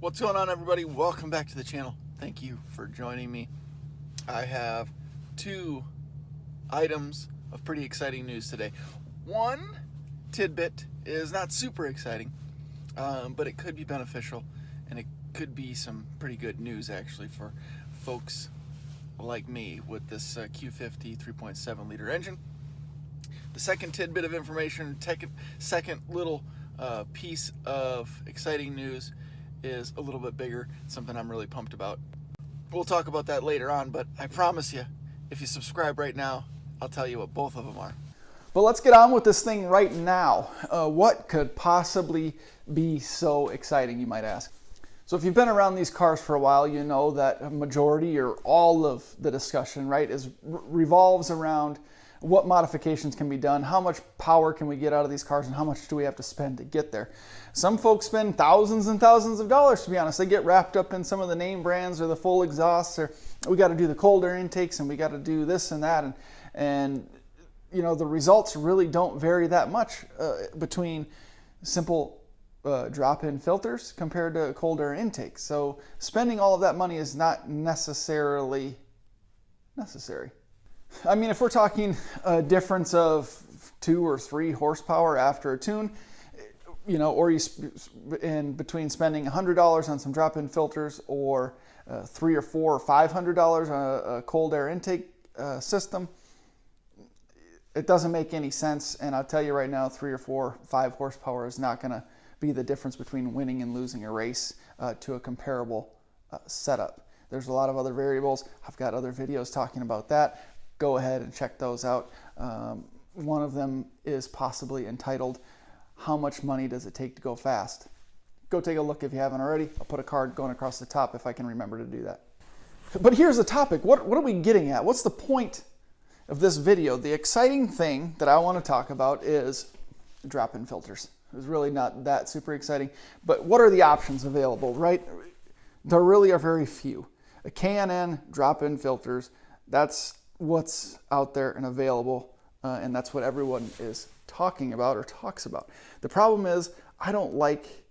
What's going on, everybody? Welcome back to the channel. Thank you for joining me. I have two items of pretty exciting news today. One tidbit is not super exciting, but it could be beneficial, and it could be some pretty good news actually for folks like me with this Q50 3.7 liter engine. The second tidbit of information, second little piece of exciting news is a little bit bigger, something I'm really pumped about. We'll talk about that later on, but I promise you, if you subscribe right now, I'll tell you what both of them are. But let's get on with this thing right now. What could possibly be so exciting, you might ask? So if you've been around these cars for a while, you know that a majority or all of the discussion, right, revolves around what modifications can be done, how much power can we get out of these cars, and how much do we have to spend to get there. Some folks spend thousands and thousands of dollars, to be honest. They get wrapped up in some of the name brands or the full exhausts, or we got to do the cold air intakes and we got to do this and that, and you know, the results really don't vary that much between simple drop-in filters compared to cold air intakes. So spending all of that money is not necessarily necessary. I mean, if we're talking a difference of 2 or 3 horsepower after a tune, you know, or in between spending $100 on some drop-in filters or $300 or $400 or $500 on a cold air intake system, it doesn't make any sense. And I'll tell you right now, 3 or 4, 5 horsepower is not going to be the difference between winning and losing a race to a comparable setup. There's a lot of other variables. I've got other videos talking about that. Go ahead and check those out. One of them is possibly entitled, "How much money does it take to go fast?" Go take a look if you haven't already. I'll put a card going across the top if I can remember to do that. But here's the topic. What are we getting at? What's the point of this video? The exciting thing that I want to talk about is drop-in filters. It's really not that super exciting, but what are the options available, right? There really are very few. A K&N drop-in filters, that's what's out there and available, and that's what everyone is talking about or talks about. The problem is I don't like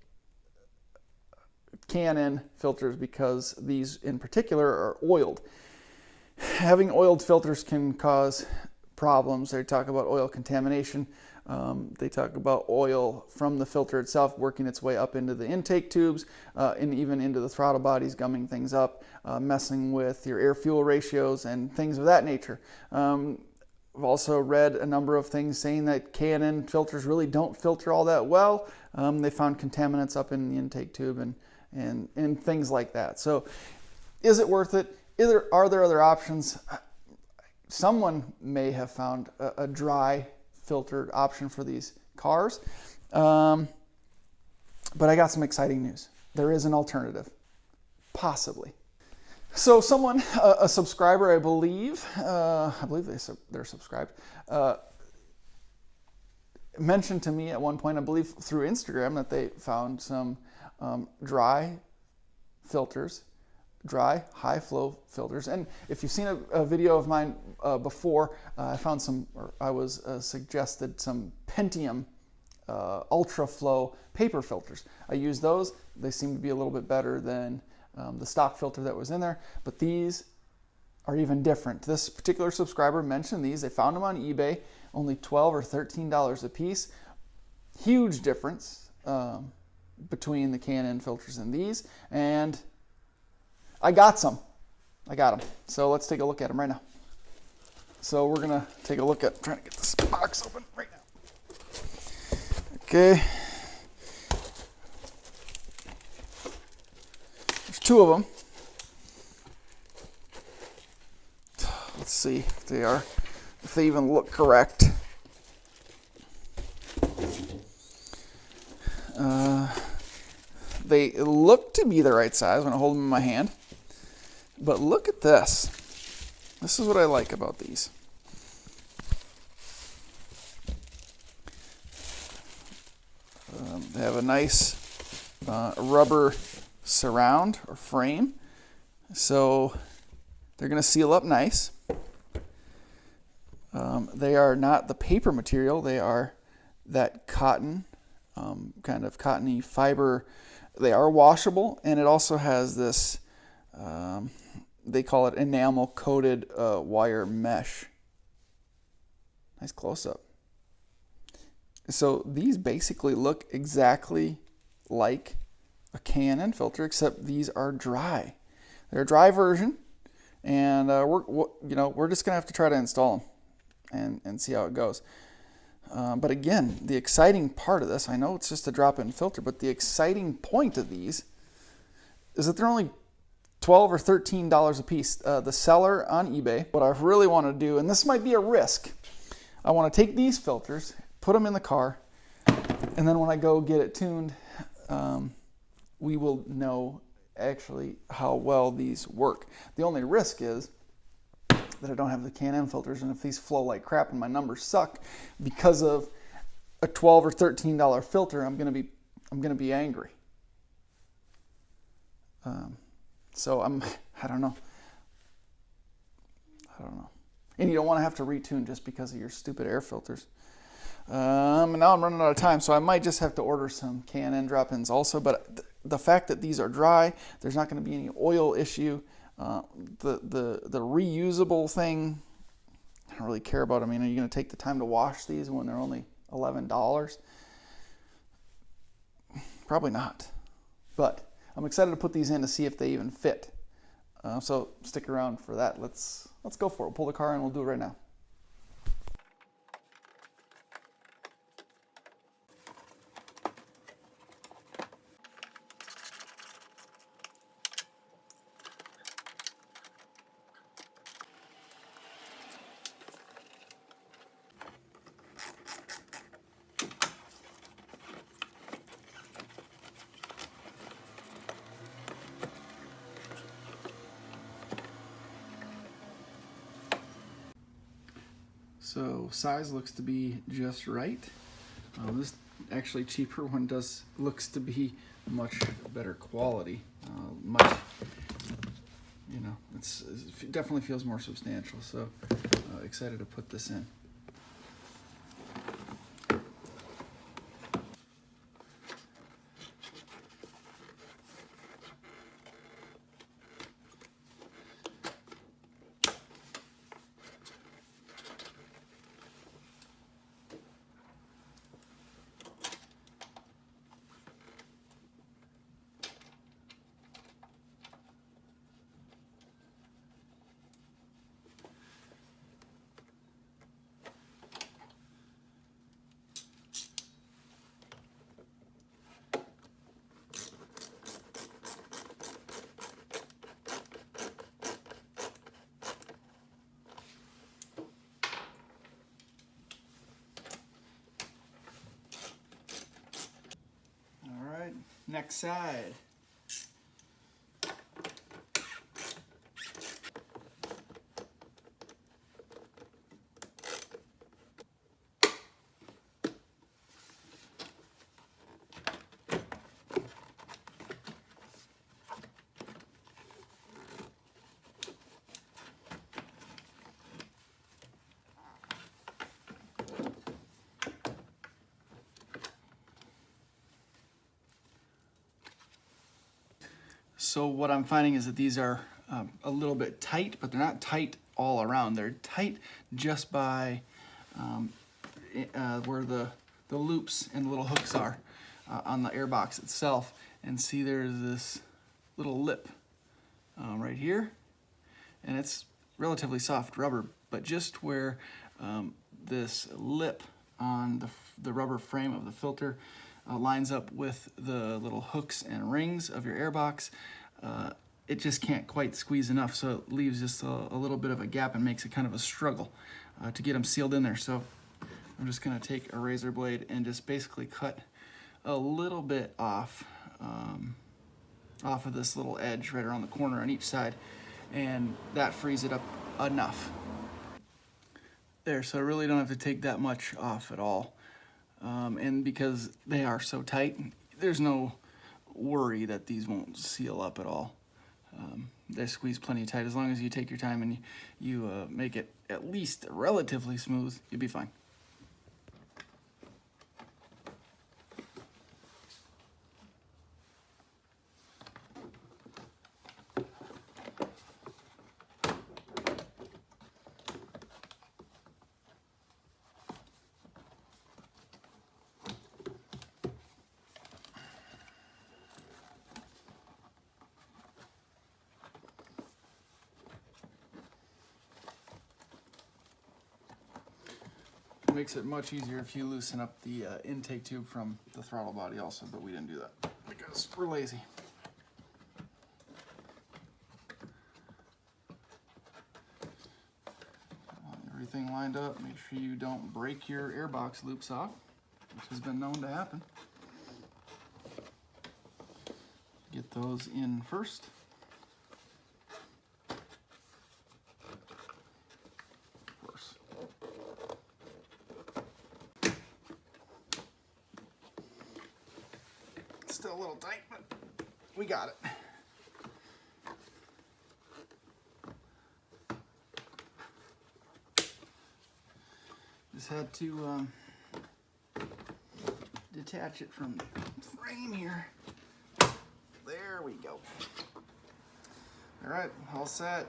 K&N filters because these in particular are oiled. Having oiled filters can cause problems. They talk about oil contamination. They talk about oil from the filter itself working its way up into the intake tubes and even into the throttle bodies, gumming things up, messing with your air-fuel ratios and things of that nature. I've also read a number of things saying that K&N filters really don't filter all that well. They found contaminants up in the intake tube and things like that. So is it worth it? Are there other options? Someone may have found a dry filtered option for these cars, but I got some exciting news. There is an alternative, possibly. So someone, a subscriber, I believe they're subscribed, mentioned to me at one point, I believe through Instagram, that they found some dry filters, dry high flow filters. And if you've seen a video of mine before, I found some, or I was suggested some Pentium ultra flow paper filters. I use those. They seem to be a little bit better than the stock filter that was in there, but these are even different. This particular subscriber mentioned these. They found them on eBay, only $12 or $13 a piece. Huge difference between the K&N filters and these, and I got some. I got them. So let's take a look at them right now. So we're going to take a look at, trying to get this box open right now. Okay. There's 2 of them. Let's see if they even look correct. They look to be the right size when I hold them in my hand. But look at this. This is what I like about these. They have a nice rubber surround or frame. So they're going to seal up nice. They are not the paper material. They are that cotton, kind of cottony fiber They are washable, and it also has this, they call it enamel coated wire mesh. Nice close-up. So these basically look exactly like a K&N filter, except these are dry. They're a dry version, and we're just gonna have to try to install them and see how it goes. But again, the exciting part of this, I know it's just a drop-in filter, but the exciting point of these is that they're only $12 or $13 a piece. The seller on eBay, what I really want to do, and this might be a risk, I want to take these filters, put them in the car, and then when I go get it tuned, we will know actually how well these work. The only risk is that I don't have the K&N filters, and if these flow like crap and my numbers suck because of a $12 or $13 filter, I'm gonna be angry. So I don't know. And you don't want to have to retune just because of your stupid air filters. And now I'm running out of time, so I might just have to order some K&N drop-ins also. But the fact that these are dry, there's not going to be any oil issue. The reusable thing, I don't really care about. I mean, are you going to take the time to wash these when they're only $11? Probably not. But I'm excited to put these in to see if they even fit. So stick around for that. Let's go for it. We'll pull the car in. We'll do it right now. So size looks to be just right. This actually cheaper one looks to be much better quality. It definitely feels more substantial. So excited to put this in. Next side. So what I'm finding is that these are a little bit tight, but they're not tight all around. They're tight just by where the loops and the little hooks are on the airbox itself. And see, there's this little lip right here, and it's relatively soft rubber, but just where this lip on the rubber frame of the filter lines up with the little hooks and rings of your airbox, it just can't quite squeeze enough, so it leaves just a little bit of a gap and makes it kind of a struggle to get them sealed in there. So I'm just going to take a razor blade and just basically cut a little bit off of this little edge right around the corner on each side, and that frees it up enough. There, so I really don't have to take that much off at all. And because they are so tight, there's no worry that these won't seal up at all. They squeeze plenty tight. As long as you take your time and you make it at least relatively smooth, you'll be fine. makes it much easier if you loosen up the intake tube from the throttle body also, but we didn't do that because we're lazy. Everything lined up. Make sure you don't break your airbox loops off, which has been known to happen. Get those in first. It's still a little tight, but we got it. Just had to detach it from the frame here. There we go. All right, all set.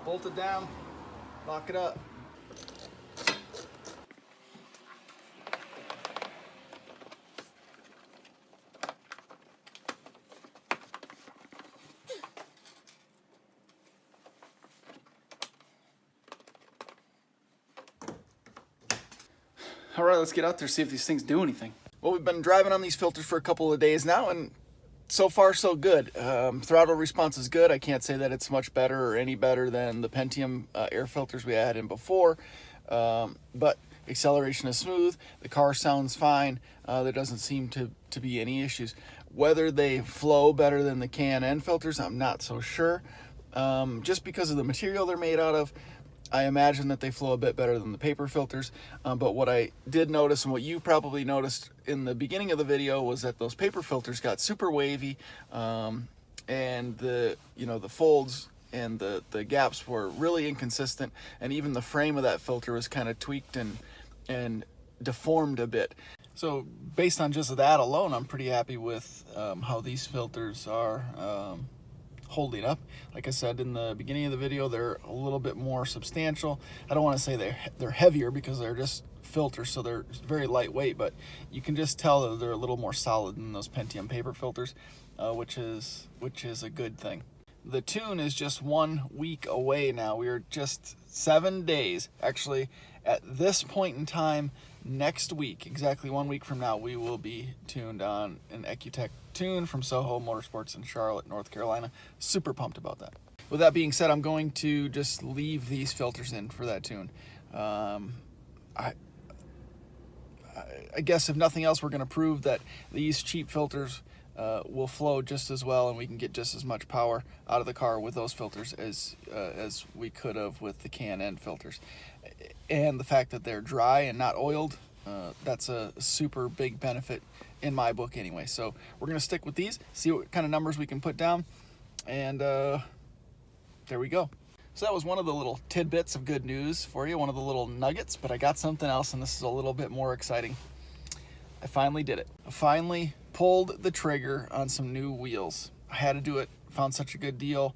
Bolt it down, lock it up. All right, let's get out there, see if these things do anything. Well, we've been driving on these filters for a couple of days now, and so far so good. Throttle response is good. I can't say that it's much better or any better than the Pentium air filters we had in before, but acceleration is smooth. The car sounds fine. There doesn't seem to be any issues. Whether they flow better than the K&N filters, I'm not so sure. Just because of the material they're made out of, I imagine that they flow a bit better than the paper filters, but what I did notice, and what you probably noticed in the beginning of the video, was that those paper filters got super wavy, and the folds and the gaps were really inconsistent, and even the frame of that filter was kind of tweaked and deformed a bit. So based on just that alone, I'm pretty happy with how these filters are holding up. Like I said in the beginning of the video, they're a little bit more substantial. I don't want to say they're heavier because they're just filters, so they're very lightweight, but you can just tell that they're a little more solid than those Pentium paper filters, which is a good thing. The tune is just 1 week away now. We are just 7 days. Actually, at this point in time, next week, exactly 1 week from now, we will be tuned on an Ecutech tune from Soho Motorsports in Charlotte, North Carolina. Super pumped about that. With that being said, I'm going to just leave these filters in for that tune. I guess if nothing else, we're going to prove that these cheap filters will flow just as well, and we can get just as much power out of the car with those filters as we could have with the K&N filters. And the fact that they're dry and not oiled, that's a super big benefit in my book anyway. So we're going to stick with these, see what kind of numbers we can put down, and there we go. So that was one of the little tidbits of good news for you, one of the little nuggets, but I got something else, and this is a little bit more exciting. I finally did it. I finally pulled the trigger on some new wheels. I had to do it. Found such a good deal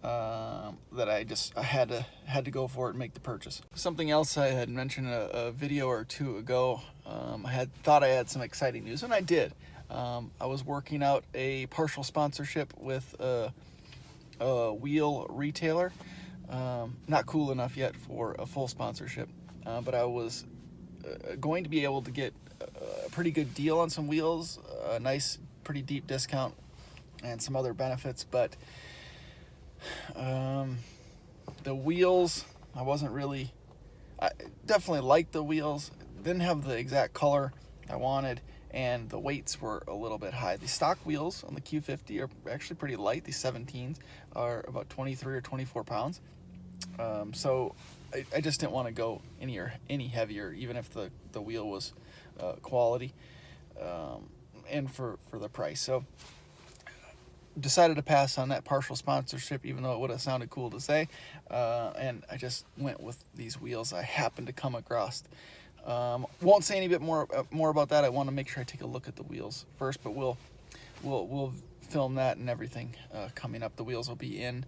that I had to go for it and make the purchase. Something else I had mentioned a video or two ago. I thought I had some exciting news, and I did. I was working out a partial sponsorship with a wheel retailer. Not cool enough yet for a full sponsorship, but I was going to be able to get a pretty good deal on some wheels, a nice, pretty deep discount, and some other benefits. But the wheels, I definitely liked the wheels, didn't have the exact color I wanted, and the weights were a little bit high. The stock wheels on the Q50 are actually pretty light. These 17s are about 23 or 24 pounds. So I just didn't want to go any heavier, even if the wheel was quality, and for the price. So decided to pass on that partial sponsorship, even though it would have sounded cool to say, and I just went with these wheels I happened to come across. Won't say any bit more about that. I want to make sure I take a look at the wheels first, but we'll film that and everything coming up. The wheels will be in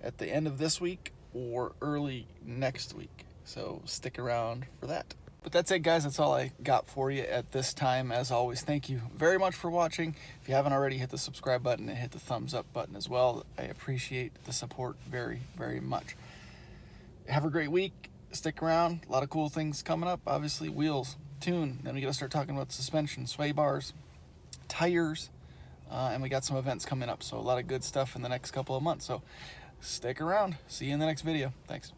at the end of this week or early next week, so stick around for that. But that's it, guys. That's all I got for you at this time. As always, thank you very much for watching. If you haven't already, hit the subscribe button and hit the thumbs up button as well. I appreciate the support very, very much. Have a great week. stick around. A lot of cool things coming up. Obviously, wheels, tune. Then we got to start talking about suspension, sway bars, tires, and we got some events coming up. So a lot of good stuff in the next couple of months. So stick around. See you in the next video. Thanks.